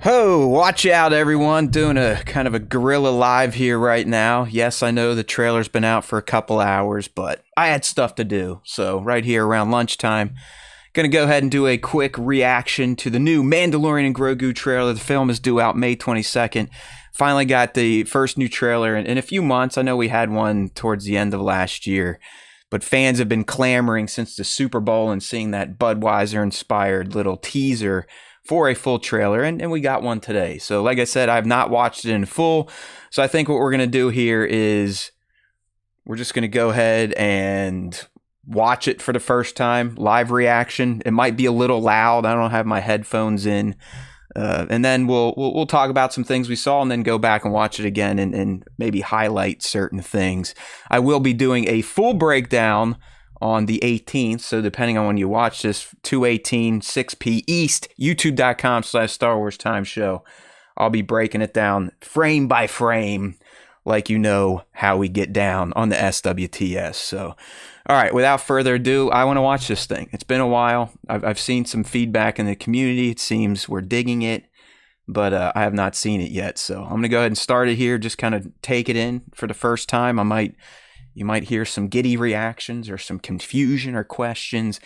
Ho, watch out everyone, doing a kind of a guerrilla live here right now. Yes, I know the trailer's been out for a couple hours, but I had stuff to do. So right here around lunchtime, gonna go ahead and do a quick reaction to the new Mandalorian and Grogu trailer. The film is due out May 22nd. Finally got the first new trailer in a few months. I know we had one towards the end of last year, but fans have been clamoring since the Super Bowl and seeing that Budweiser-inspired little teaser for a full trailer, and we got one today. So like I said, I've not watched it in full, so I think what we're going to do here is we're just going to go ahead and watch it for the first time, live reaction. It might be a little loud. I don't have my headphones in. And then we'll talk about some things we saw and then go back and watch it again and maybe highlight certain things. I will be doing a full breakdown on the 18th, so depending on when you watch this, 2:18, 6 p. East, youtube.com/Star Wars Time Show. I'll be breaking it down frame by frame, like you know how we get down on the SWTS. So, all right, without further ado, I want to watch this thing. It's been a while. I've seen some feedback in the community. It seems we're digging it, but I have not seen it yet. So I'm going to go ahead and start it here, just kind of take it in for the first time. You might hear some giddy reactions or some confusion or questions.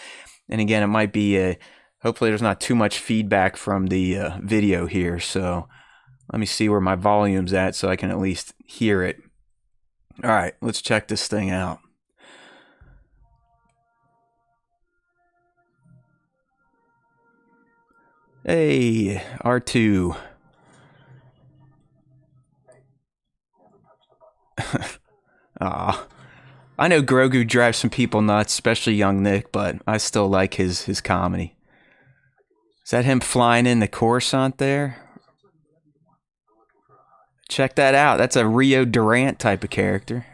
And again, it might be, hopefully there's not too much feedback from the video here. So let me see where my volume's at so I can at least hear it. All right, let's check this thing out. Hey, R2. Aw. I know Grogu drives some people nuts, especially young Nick, but I still like his comedy. Is that him flying in the Coruscant there? Check that out. That's a Rio Durant type of character.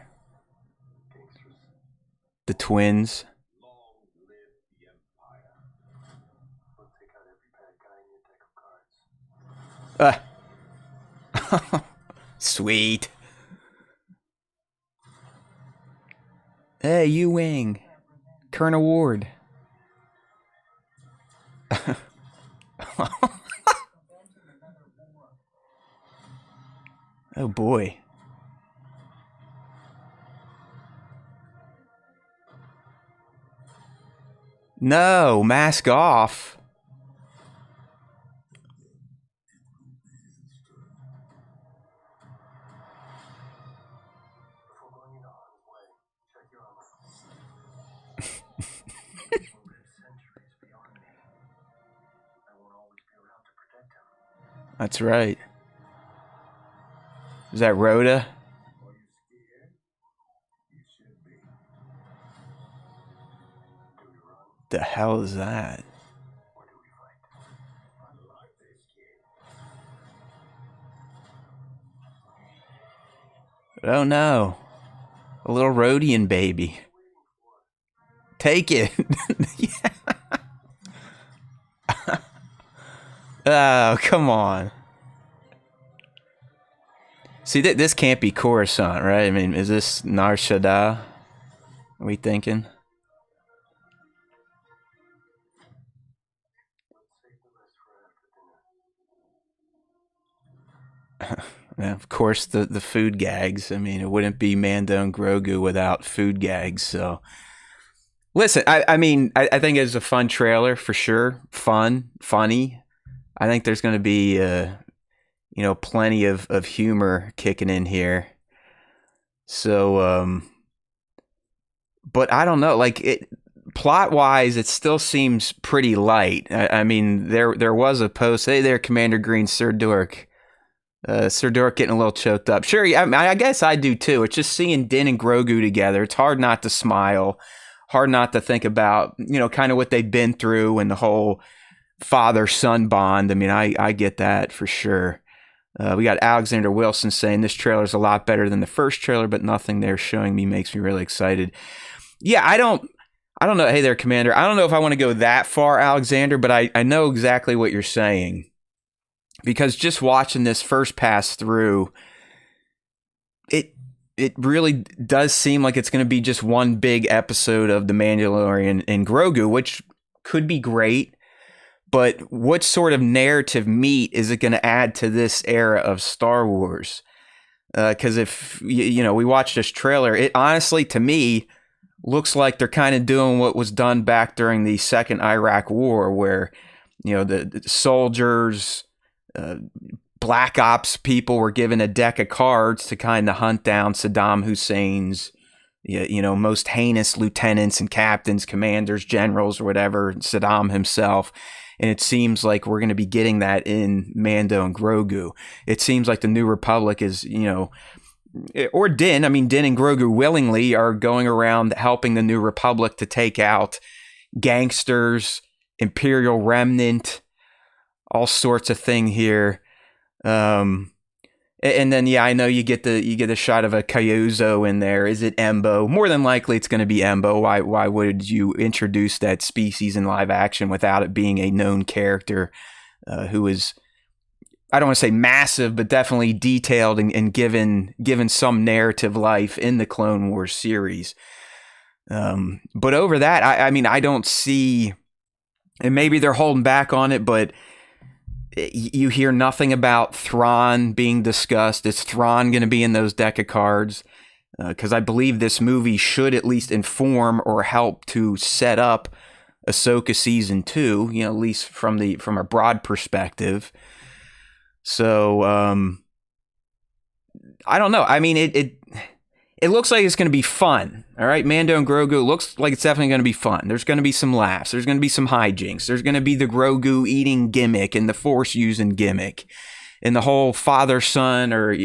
The twins. Sweet. Hey, U-Wing. Colonel Ward. Oh boy. No, mask off. That's right. Is that Rhoda? The hell is that? Oh no. A little Rhodian baby. Take it. Oh, come on. See, this can't be Coruscant, right? I mean, is this Nar Shaddaa? Are we thinking? Yeah, of course, the food gags. I mean, it wouldn't be Mando and Grogu without food gags. So, listen, I mean, I think it's a fun trailer for sure. Fun, funny. I think there's going to be, plenty of humor kicking in here. So, but I don't know. Like, plot wise, it still seems pretty light. I mean, there was a post. Hey there, Commander Green, Sir Dork. Sir Dork getting a little choked up. Sure, I guess I do too. It's just seeing Din and Grogu together. It's hard not to smile. Hard not to think about, kind of what they've been through and the whole father-son bond. I mean, I get that for sure. We got Alexander Wilson saying this trailer is a lot better than the first trailer, but nothing they're showing me makes me really excited. Yeah, I don't know. Hey there, Commander. I don't know if I want to go that far, Alexander, but I know exactly what you're saying. Because just watching this first pass through, it really does seem like it's going to be just one big episode of The Mandalorian and Grogu, which could be great. But what sort of narrative meat is it going to add to this era of Star Wars? Because if we watch this trailer, it honestly, to me, looks like they're kind of doing what was done back during the second Iraq War, where the soldiers, black ops people were given a deck of cards to kind of hunt down Saddam Hussein's most heinous lieutenants and captains, commanders, generals, or whatever, Saddam himself. And it seems like we're going to be getting that in Mando and Grogu. It seems like the New Republic is, or Din and Grogu willingly are going around helping the New Republic to take out gangsters, Imperial remnant, all sorts of thing here. And then, I know you get the shot of a Kyuzo in there. Is it Embo? More than likely, it's going to be Embo. Why would you introduce that species in live action without it being a known character who is, I don't want to say massive, but definitely detailed and given some narrative life in the Clone Wars series. But over that, I don't see, and maybe they're holding back on it, but you hear nothing about Thrawn being discussed. Is Thrawn going to be in those deck of cards? Because I believe this movie should at least inform or help to set up Ahsoka season 2. At least from a broad perspective. So I don't know. It looks like it's going to be fun. All right, Mando and Grogu looks like it's definitely going to be fun. There's going to be some laughs. There's going to be some hijinks. There's going to be the Grogu eating gimmick and the Force using gimmick, and the whole father-son or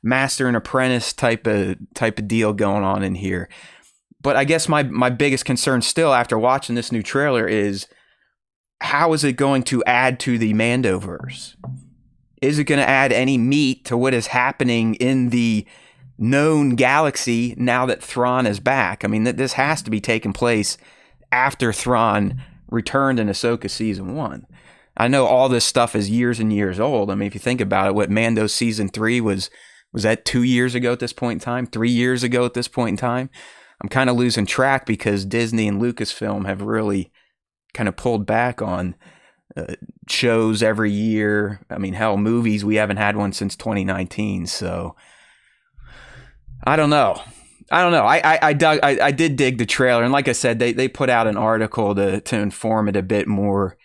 master and apprentice type of deal going on in here. But I guess my biggest concern still after watching this new trailer is, how is it going to add to the Mandoverse? Is it going to add any meat to what is happening in the known galaxy now that Thrawn is back? This has to be taking place after Thrawn returned in Ahsoka season 1. I know all this stuff is years and years old. If you think about it, what Mando season 3 was that 2 years ago at this point in time? 3 years ago at this point in time? I'm kind of losing track because Disney and Lucasfilm have really kind of pulled back on shows every year. Hell, movies, we haven't had one since 2019, so I don't know. I did dig the trailer, and like I said, they put out an article to inform it a bit more.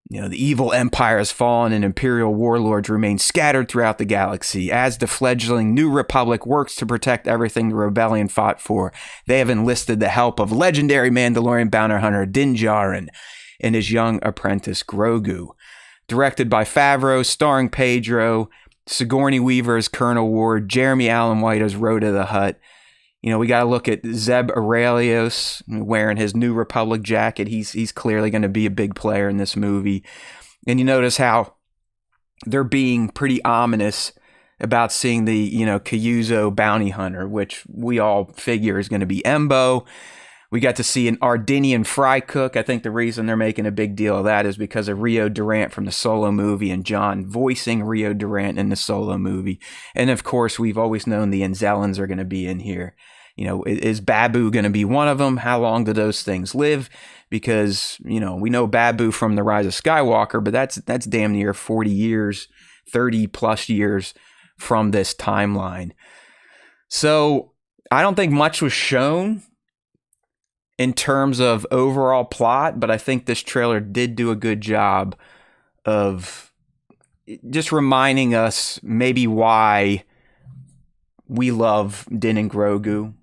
The evil empire has fallen and Imperial warlords remain scattered throughout the galaxy. As the fledgling New Republic works to protect everything the rebellion fought for, they have enlisted the help of legendary Mandalorian bounty hunter Din Djarin and his young apprentice Grogu. Directed by Favreau, starring Pedro, Sigourney Weaver as Colonel Ward, Jeremy Allen White as Rhoda the Hutt. We got to look at Zeb Aurelius wearing his New Republic jacket. He's clearly going to be a big player in this movie. And you notice how they're being pretty ominous about seeing the, Kyuzo bounty hunter, which we all figure is going to be Embo. We got to see an Ardenian fry cook. I think the reason they're making a big deal of that is because of Rio Durant from the Solo movie and John voicing Rio Durant in the Solo movie. And of course, we've always known the Anzellans are going to be in here. Is Babu going to be one of them? How long do those things live? Because, we know Babu from The Rise of Skywalker, but that's damn near 40 years, 30 plus years from this timeline. So I don't think much was shown in terms of overall plot, but I think this trailer did do a good job of just reminding us maybe why we love Din and Grogu.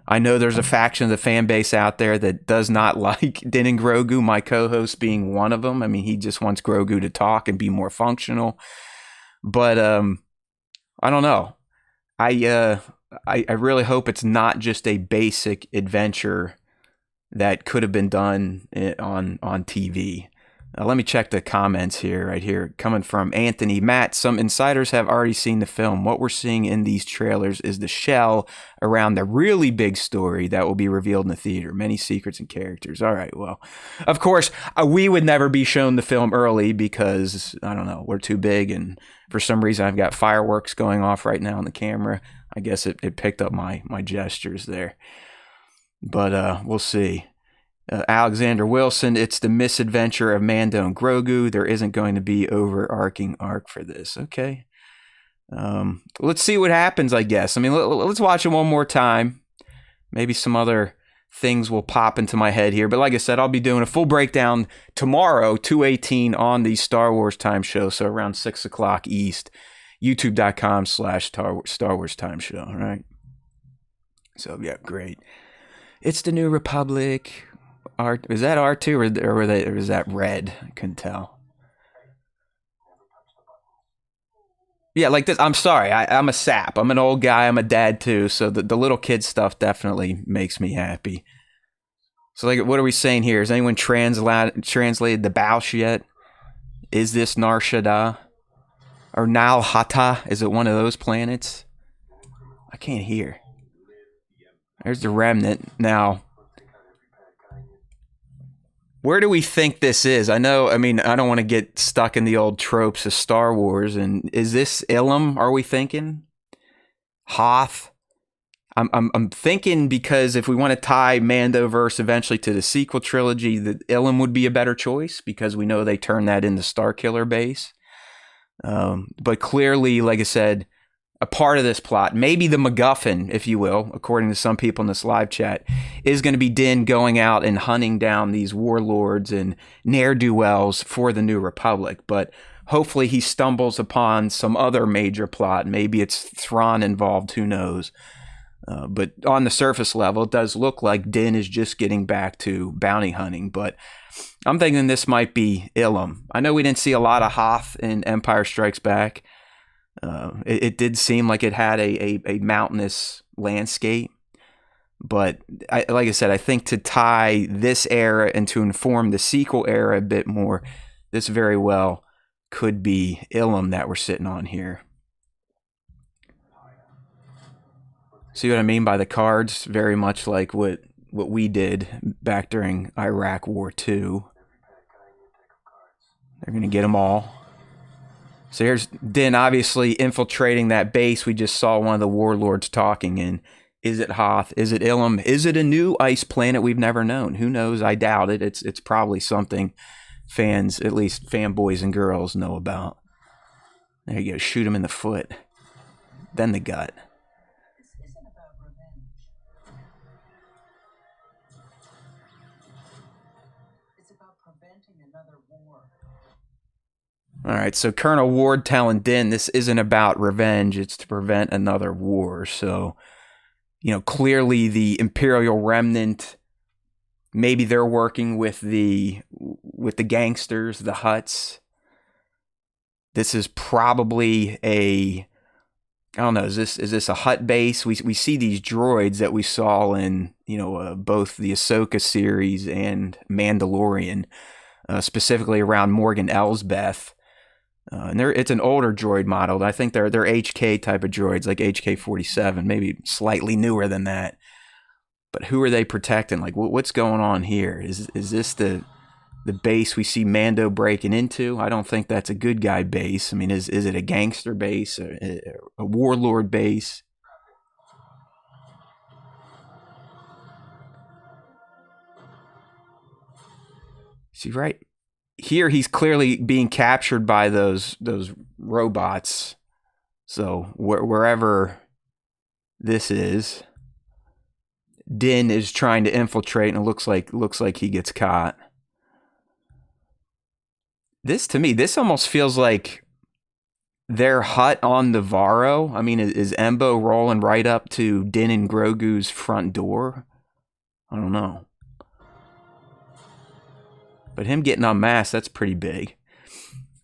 I know there's a faction of the fan base out there that does not like Din and Grogu, my co-host being one of them. He just wants Grogu to talk and be more functional. But I don't know. I really hope it's not just a basic adventure that could have been done on TV. Let me check the comments here, right here, coming from Anthony. Matt, some insiders have already seen the film. What we're seeing in these trailers is the shell around the really big story that will be revealed in the theater. Many secrets and characters. All right, well, of course, we would never be shown the film early because, I don't know, we're too big, and for some reason I've got fireworks going off right now on the camera. I guess it picked up my gestures there. But we'll see. Alexander Wilson, it's the misadventure of Mando and Grogu. There isn't going to be overarching arc for this. Okay. Let's see what happens, I guess. I mean, let's watch it one more time. Maybe some other things will pop into my head here. But like I said, I'll be doing a full breakdown tomorrow, 2:18 on the Star Wars Time Show. So around 6 o'clock East, youtube.com/Star Wars Time Show. All right. So, yeah, great. It's the New Republic. Is that R2 or is that red? I couldn't tell. Yeah, like this. I'm sorry. I'm a sap. I'm an old guy. I'm a dad too. So the little kid stuff definitely makes me happy. So like, what are we saying here? Has anyone translated the Bausch yet? Is this Nar Shaddaa? Or Nal Hata? Is it one of those planets? I can't hear. There's the remnant. Now, where do we think this is? I mean, I don't want to get stuck in the old tropes of Star Wars. And is this Ilum, are we thinking? Hoth? I'm thinking because if we want to tie Mandoverse eventually to the sequel trilogy, that Ilum would be a better choice because we know they turned that into Starkiller Base. But clearly, like I said, a part of this plot, maybe the MacGuffin, if you will, according to some people in this live chat, is going to be Din going out and hunting down these warlords and ne'er-do-wells for the New Republic. But hopefully he stumbles upon some other major plot. Maybe it's Thrawn involved, who knows. But on the surface level, it does look like Din is just getting back to bounty hunting. But I'm thinking this might be Ilum. I know we didn't see a lot of Hoth in Empire Strikes Back. It did seem like it had a mountainous landscape, but like I said, I think to tie this era and to inform the sequel era a bit more, this very well could be Ilum that we're sitting on here. See what I mean by the cards? Very much like what we did back during Iraq War II. They're going to get them all. So here's Din obviously infiltrating that base. We just saw one of the warlords talking in. Is it Hoth? Is it Ilum? Is it a new ice planet we've never known? Who knows? I doubt it. It's probably something fans, at least fanboys and girls, know about. There you go. Shoot him in the foot. Then the gut. This isn't about revenge. It's about preventing another war. All right, so Colonel Ward telling Din this isn't about revenge, it's to prevent another war. So, clearly the Imperial Remnant, maybe they're working with the gangsters, the Hutts. This is probably I don't know, is this a Hutt base? We see these droids that we saw in, both the Ahsoka series and Mandalorian, specifically around Morgan Elsbeth. And it's an older droid model. I think they're HK type of droids, like HK-47, maybe slightly newer than that. But who are they protecting? Like, what's going on here? Is this the base we see Mando breaking into? I don't think that's a good guy base. I mean, is it a gangster base, a warlord base? See, right here, he's clearly being captured by those robots. So wherever this is, Din is trying to infiltrate, and it looks like he gets caught. To me, this almost feels like their hut on Navarro. I mean, is Embo rolling right up to Din and Grogu's front door? I don't know. But him getting unmasked, that's pretty big.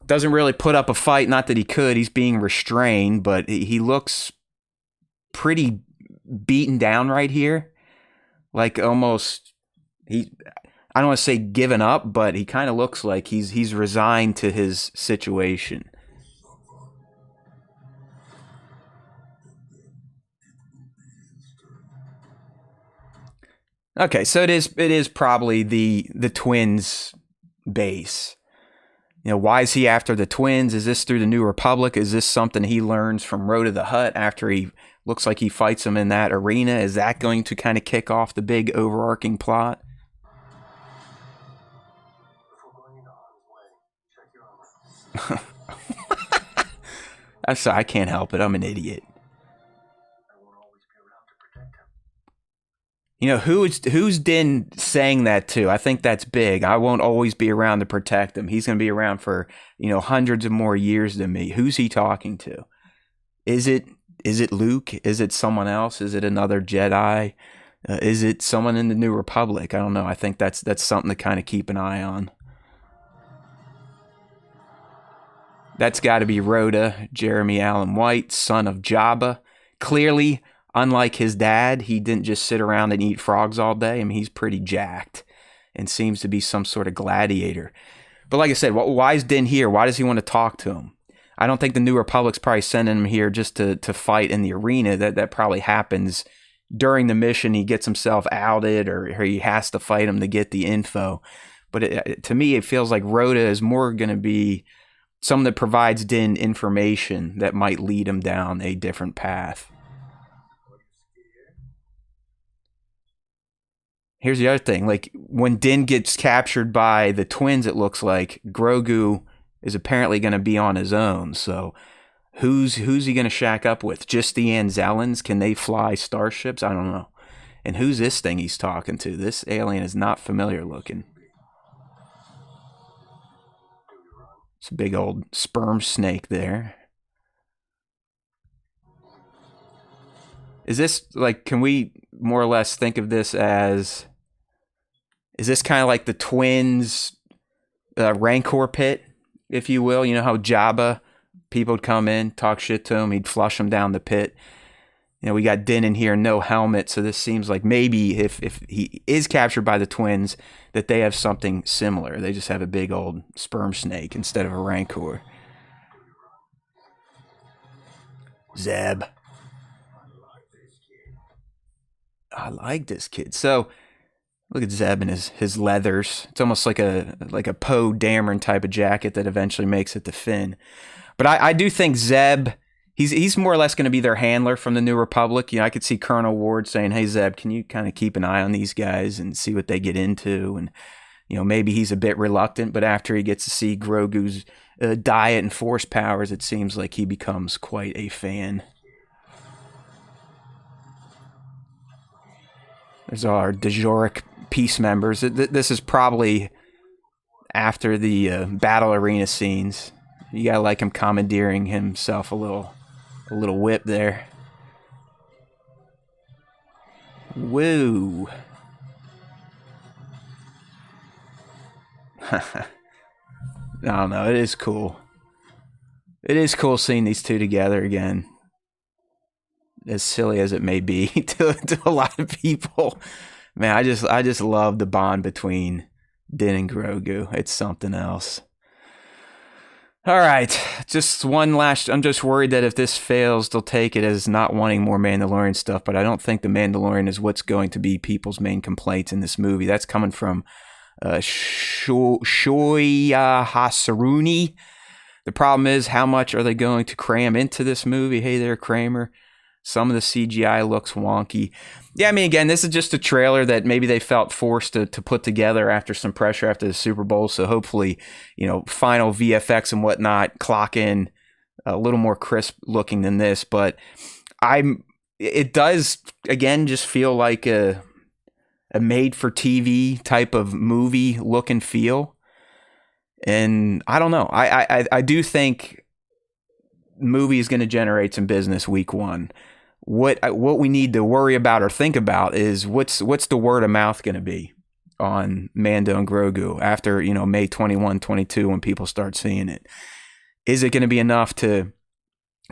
Doesn't really put up a fight, not that he could. He's being restrained, but he looks pretty beaten down right here. Like almost, I don't want to say given up, but he kind of looks like he's resigned to his situation. Okay, so it is probably the twins' base. Why is he after the twins? Is this through the New Republic? Is this something he learns from Road to the Hutt after he looks like he fights him in that arena? Is that going to kind of kick off the big overarching plot? I'm sorry, I can't help it. I'm an idiot. I won't always be around to protect him. You know, who's Din saying that to? I think that's big. I won't always be around to protect him. He's going to be around for, hundreds of more years than me. Who's he talking to? Is it Luke? Is it someone else? Is it another Jedi? Is it someone in the New Republic? I don't know. I think that's something to kind of keep an eye on. That's got to be Rhoda, Jeremy Allen White, son of Jabba. Clearly, unlike his dad, he didn't just sit around and eat frogs all day. I mean, he's pretty jacked and seems to be some sort of gladiator. But like I said, why is Din here? Why does he want to talk to him? I don't think the New Republic's probably sending him here just to fight in the arena. That probably happens during the mission. He gets himself outed or he has to fight him to get the info. But to me, it feels like Rhoda is more going to be someone that provides Din information that might lead him down a different path. Here's the other thing. Like, when Din gets captured by the twins, it looks like Grogu is apparently going to be on his own. So who's he going to shack up with? Just the Anzellans? Can they fly starships? I don't know. And who's this thing he's talking to? This alien is not familiar looking. It's a big old sperm snake there. Is this, like, can we more or less think of this as, is this kind of like the twins' Rancor pit, if you will? You know how Jabba, people would come in, talk shit to him, he'd flush them down the pit. We got Din in here, no helmet, so this seems like maybe if he is captured by the twins, that they have something similar. They just have a big old sperm snake instead of a Rancor. Zeb. I like this kid. So look at Zeb and his leathers. It's almost like a Poe Dameron type of jacket that eventually makes it to Finn. But I do think Zeb, he's more or less going to be their handler from the New Republic. I could see Colonel Ward saying, "Hey Zeb, can you kind of keep an eye on these guys and see what they get into?" And maybe he's a bit reluctant, but after he gets to see Grogu's diet and force powers, it seems like he becomes quite a fan. There's our Dejoric peace members. This is probably after the battle arena scenes. You gotta like him commandeering himself a little whip there. Woo. I don't know. It is cool. It is cool seeing these two together again. As silly as it may be to a lot of people, man, I just love the bond between Din and Grogu. It's something else. All right, just one last. I'm just worried that if this fails, they'll take it as not wanting more Mandalorian stuff. But I don't think the Mandalorian is what's going to be people's main complaints in this movie. That's coming from Shoya Hasaruni. The problem is, how much are they going to cram into this movie? Hey there, Kramer. Some of the CGI looks wonky. Yeah, I mean, again, this is just a trailer that maybe they felt forced to put together after some pressure after the Super Bowl. So hopefully, final VFX and whatnot clock in a little more crisp looking than this. But it does, again, just feel like a made-for-TV type of movie look and feel. And I don't know. I do think the movie is going to generate some business week one. What we need to worry about or think about is what's the word of mouth going to be on Mando and Grogu after May 21, 22 when people start seeing it. Is it going to be enough to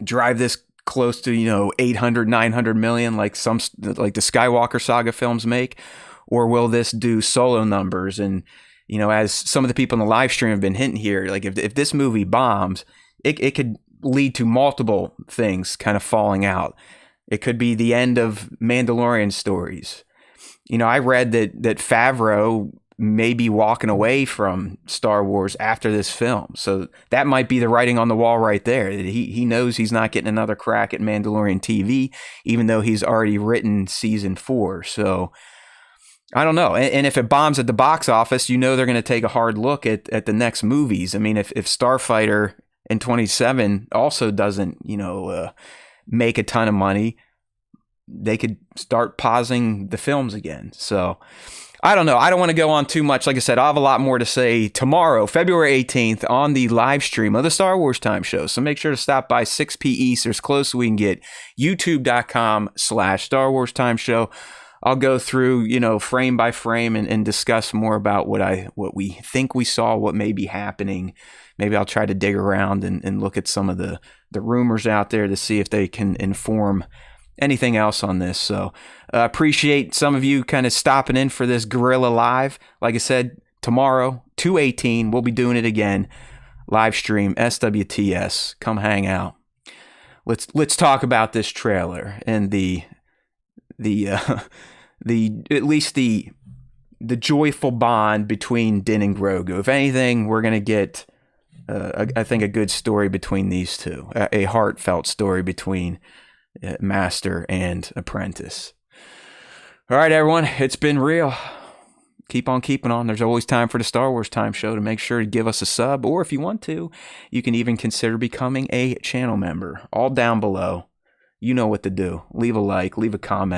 drive this close to 800, 900 million like the Skywalker saga films make, or will this do solo numbers? And as some of the people in the live stream have been hinting here, like if this movie bombs, it could lead to multiple things kind of falling out. It could be the end of Mandalorian stories. I read that Favreau may be walking away from Star Wars after this film. So that might be the writing on the wall right there. He knows he's not getting another crack at Mandalorian TV, even though he's already written season 4. So I don't know. And if it bombs at the box office, they're going to take a hard look at the next movies. I mean, if Starfighter and 27 also doesn't, make a ton of money, they could start pausing the films again. So I don't know. I don't want to go on too much. Like I said, I'll have a lot more to say tomorrow, February 18th, on the live stream of the Star Wars Time Show. So make sure to stop by 6 p. East, or as close as we can get, youtube.com/Star Wars Time Show. I'll go through, frame by frame and discuss more about what we think we saw, what may be happening. Maybe I'll try to dig around and look at some of the rumors out there to see if they can inform anything else on this. So appreciate some of you kind of stopping in for this Guerrilla Live. Like I said, tomorrow, 2/18, we'll be doing it again. Live stream, SWTS. Come hang out. Let's talk about this trailer and the at least the joyful bond between Din and Grogu. If anything, we're gonna get I think a good story between these two, a heartfelt story between master and apprentice. All right, everyone, it's been real. Keep on keeping on. There's always time for the Star Wars Time Show. To make sure to give us a sub, or if you want to, you can even consider becoming a channel member. All down below. You know what to do. Leave a like, leave a comment.